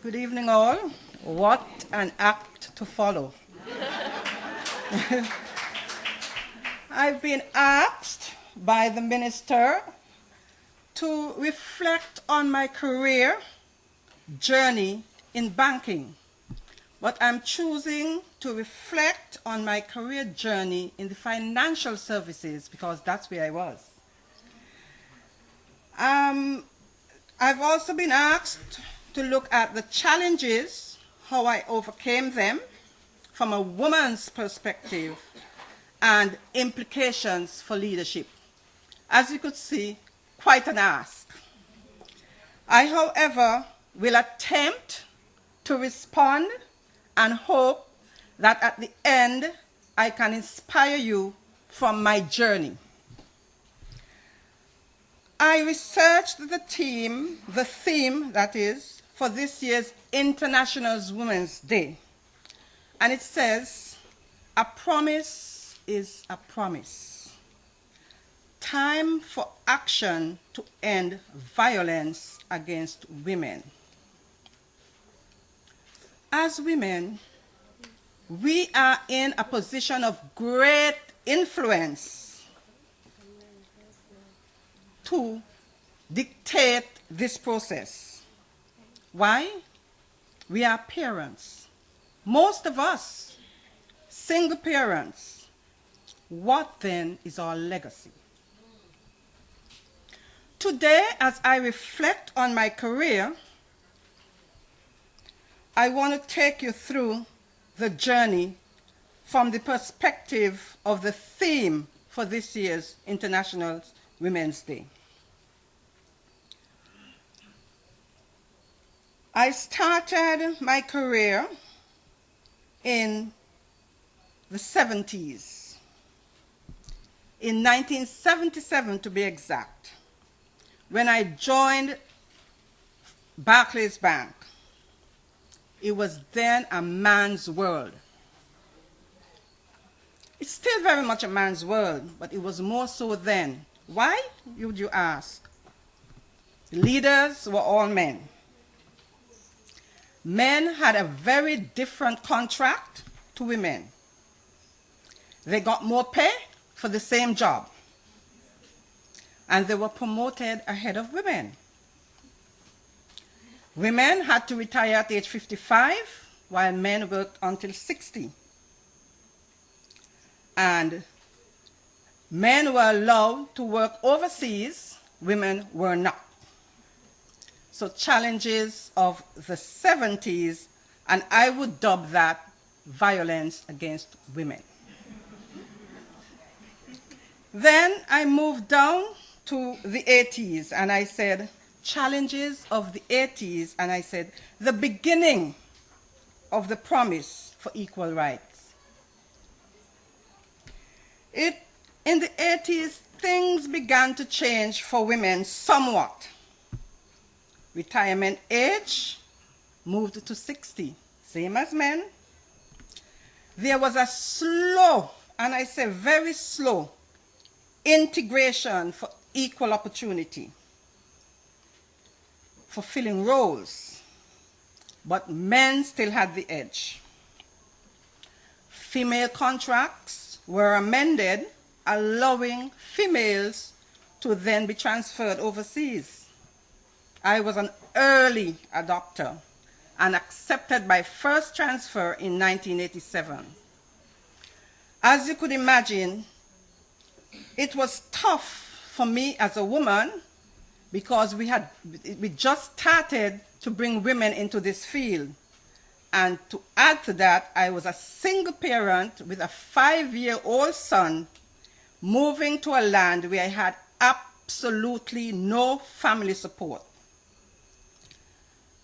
Good evening, all. What an act to follow. I've been asked by the minister to reflect on my career journey in banking, but I'm choosing to reflect on my career journey in the financial services because that's where I was. I've also been asked to look at the challenges, how I overcame them from a woman's perspective, and implications for leadership. As you could see, quite an ask. I, however, will attempt to respond and hope that at the end I can inspire you from my journey. I researched the theme that is, for this year's International Women's Day. And it says, a promise is a promise. Time for action to end violence against women. As women, we are in a position of great influence to dictate this process. Why? We are parents. Most of us, single parents. What then is our legacy? Today, as I reflect on my career, I want to take you through the journey from the perspective of the theme for this year's International Women's Day. I started my career in the 70s, in 1977 to be exact, when I joined Barclays Bank. It was then a man's world. It's still very much a man's world, but it was more so then. Why, would you ask? The leaders were all men. Men had a very different contract to women. They got more pay for the same job. And they were promoted ahead of women. Women had to retire at age 55, while men worked until 60. And men were allowed to work overseas, women were not. So challenges of the 70s, and I would dub that violence against women. Then I moved down to the 80s, and I said, challenges of the 80s, and I said, the beginning of the promise for equal rights. In the 80s, things began to change for women somewhat. Retirement age moved to 60, same as men. There was a slow, and I say very slow, integration for equal opportunity, fulfilling roles, but men still had the edge. Female contracts were amended, allowing females to then be transferred overseas. I was an early adopter and accepted my first transfer in 1987. As you could imagine, it was tough for me as a woman because we just started to bring women into this field. And to add to that, I was a single parent with a 5-year-old son moving to a land where I had absolutely no family support.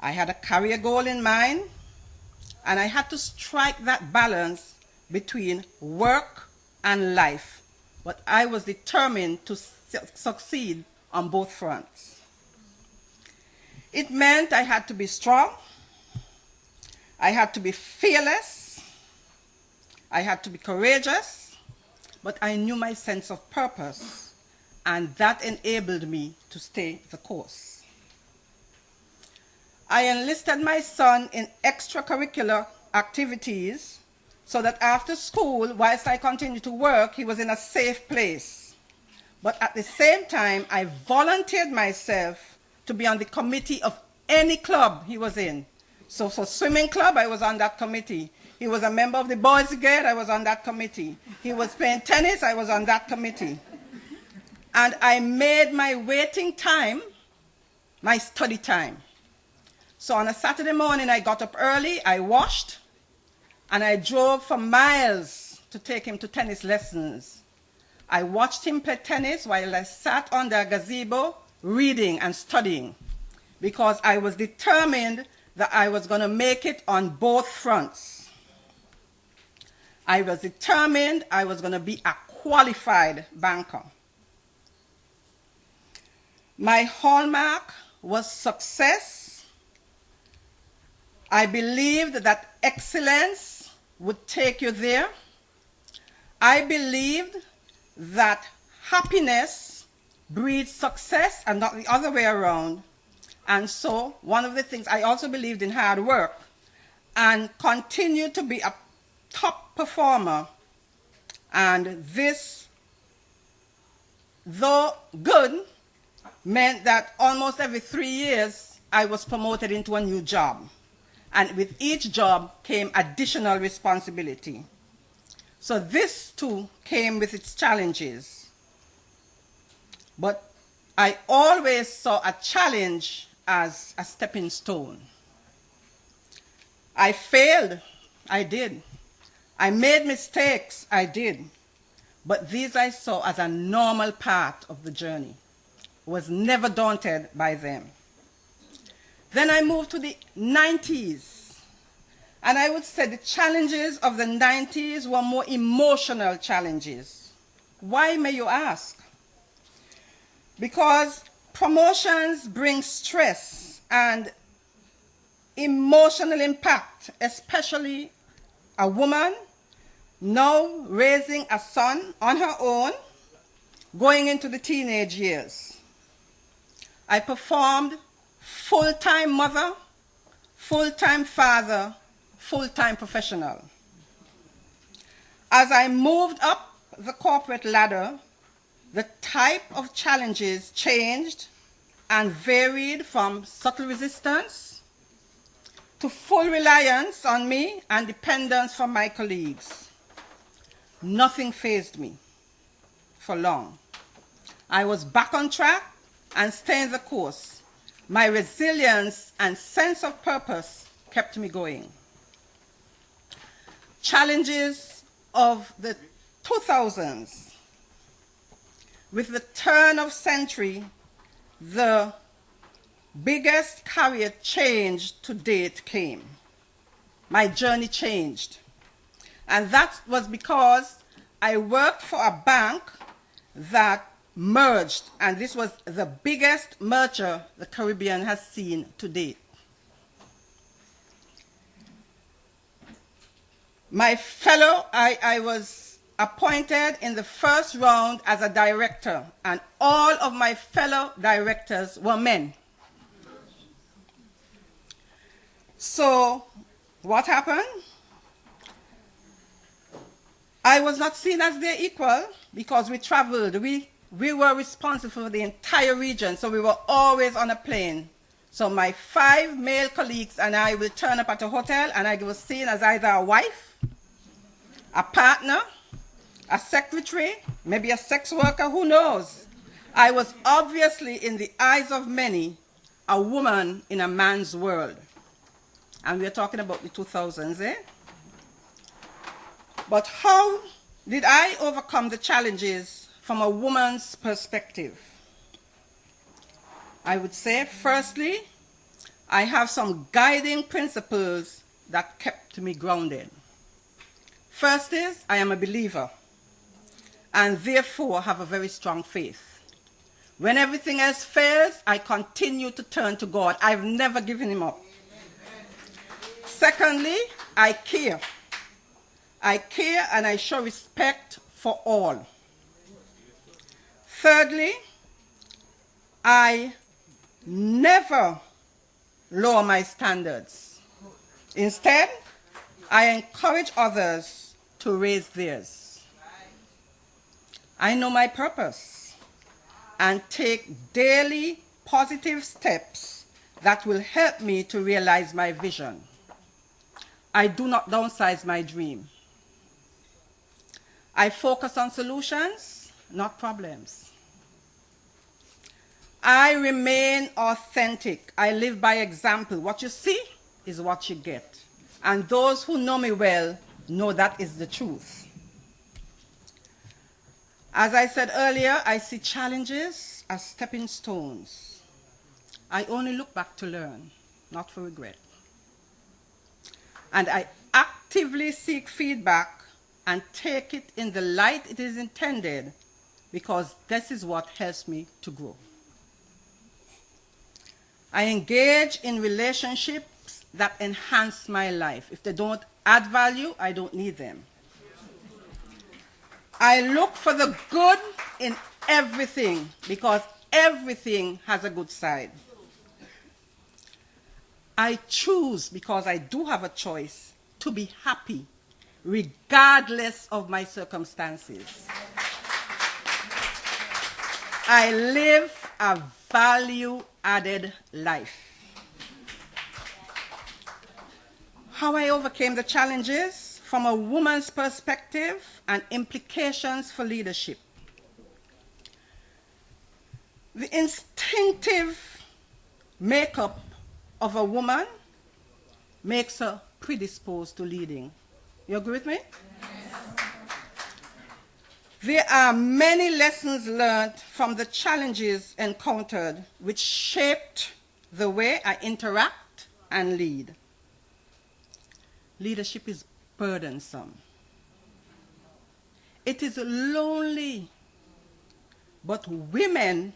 I had a career goal in mind, and I had to strike that balance between work and life. But I was determined to succeed on both fronts. It meant I had to be strong, I had to be fearless, I had to be courageous, but I knew my sense of purpose, and that enabled me to stay the course. I enlisted my son in extracurricular activities so that after school, whilst I continued to work, he was in a safe place. But at the same time, I volunteered myself to be on the committee of any club he was in. So for swimming club, I was on that committee. He was a member of the Boys Brigade, I was on that committee. He was playing tennis, I was on that committee. And I made my waiting time my study time. So on a Saturday morning, I got up early, I washed, and I drove for miles to take him to tennis lessons. I watched him play tennis while I sat on the gazebo reading and studying, because I was determined that I was going to make it on both fronts. I was determined I was going to be a qualified banker. My hallmark was success. I believed that excellence would take you there. I believed that happiness breeds success and not the other way around. And so one of the things, I also believed in hard work and continued to be a top performer. And this, though good, meant that almost every 3 years I was promoted into a new job. And with each job came additional responsibility. So this too came with its challenges. But I always saw a challenge as a stepping stone. I failed, I did. I made mistakes, I did. But these I saw as a normal part of the journey. Was never daunted by them. Then I moved to the 90s. And I would say the challenges of the 90s were more emotional challenges. Why, may you ask? Because promotions bring stress and emotional impact, especially a woman now raising a son on her own, going into the teenage years. I performed full-time mother, full-time father, full-time professional. As I moved up the corporate ladder, the type of challenges changed and varied from subtle resistance to full reliance on me and dependence from my colleagues. Nothing fazed me for long. I was back on track and staying the course. My resilience and sense of purpose kept me going. Challenges of the 2000s. With the turn of century, the biggest career change to date came. My journey changed. And that was because I worked for a bank that merged, and this was the biggest merger the Caribbean has seen to date. I was appointed in the first round as a director, and all of my fellow directors were men. So what happened? I was not seen as their equal because we traveled. We were responsible for the entire region, so we were always on a plane. So my 5 male colleagues and I will turn up at a hotel, and I was seen as either a wife, a partner, a secretary, maybe a sex worker, who knows? I was obviously, in the eyes of many, a woman in a man's world. And we're talking about the 2000s, eh? But how did I overcome the challenges from a woman's perspective? I would say, firstly, I have some guiding principles that kept me grounded. First is, I am a believer, and therefore have a very strong faith. When everything else fails, I continue to turn to God. I've never given him up. Secondly, I care. I care and I show respect for all. Thirdly, I never lower my standards. Instead, I encourage others to raise theirs. I know my purpose and take daily positive steps that will help me to realize my vision. I do not downsize my dream. I focus on solutions, not problems. I remain authentic. I live by example. What you see is what you get. And those who know me well know that is the truth. As I said earlier, I see challenges as stepping stones. I only look back to learn, not for regret. And I actively seek feedback and take it in the light it is intended, because this is what helps me to grow. I engage in relationships that enhance my life. If they don't add value, I don't need them. I look for the good in everything, because everything has a good side. I choose, because I do have a choice, to be happy, regardless of my circumstances. I live a value-added life. How I overcame the challenges from a woman's perspective and implications for leadership. The instinctive makeup of a woman makes her predisposed to leading. You agree with me? Yes. There are many lessons learned from the challenges encountered which shaped the way I interact and lead. Leadership is burdensome. It is lonely, but women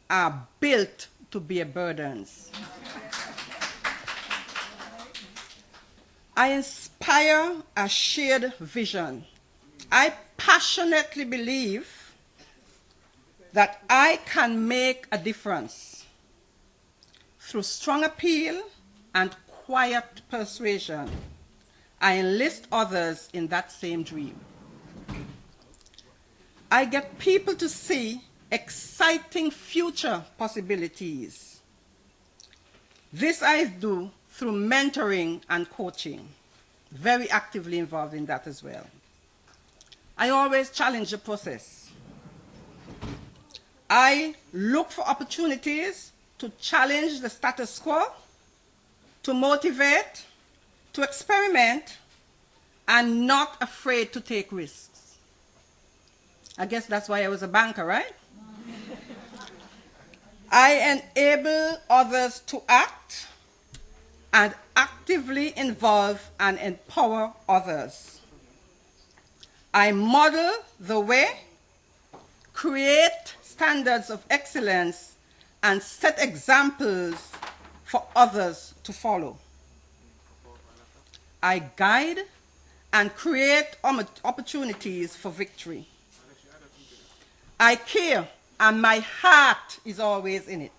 are built to bear burdens. I inspire a shared vision. I passionately believe that I can make a difference through strong appeal and quiet persuasion. I enlist others in that same dream. I get people to see exciting future possibilities. This I do through mentoring and coaching. Very actively involved in that as well. I always challenge the process. I look for opportunities to challenge the status quo, to motivate, to experiment, and not afraid to take risks. I guess that's why I was a banker, right? I enable others to act and actively involve and empower others. I model the way, create standards of excellence, and set examples for others to follow. I guide and create opportunities for victory. I care, and my heart is always in it.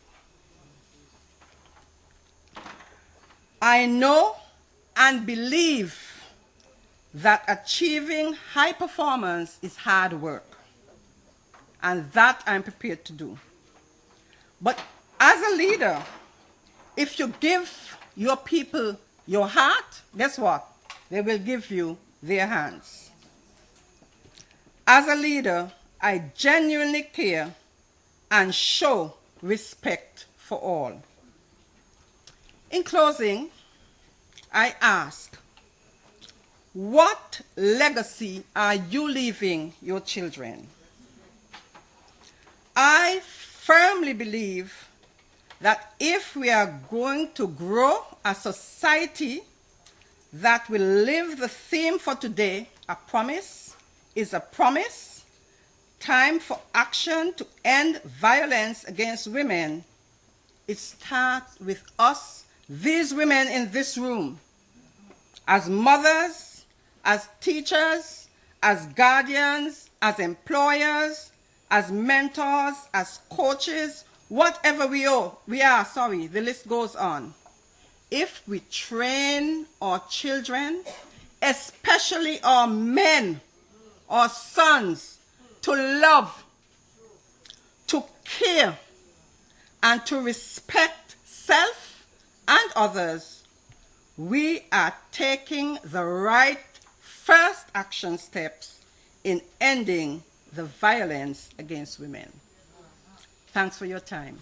I know and believe that achieving high performance is hard work, and that I'm prepared to do. But as a leader, if you give your people your heart, guess what? They will give you their hands. As a leader, I genuinely care and show respect for all. In closing, I ask, what legacy are you leaving your children? I firmly believe that if we are going to grow a society that will live the theme for today, a promise is a promise, time for action to end violence against women, it starts with us, these women in this room, as mothers, as teachers, as guardians, as employers, as mentors, as coaches, whatever we are, the list goes on. if we train our children, especially our men, our sons, to love, to care, and to respect self and others, we are taking the right first action steps in ending the violence against women. Thanks for your time.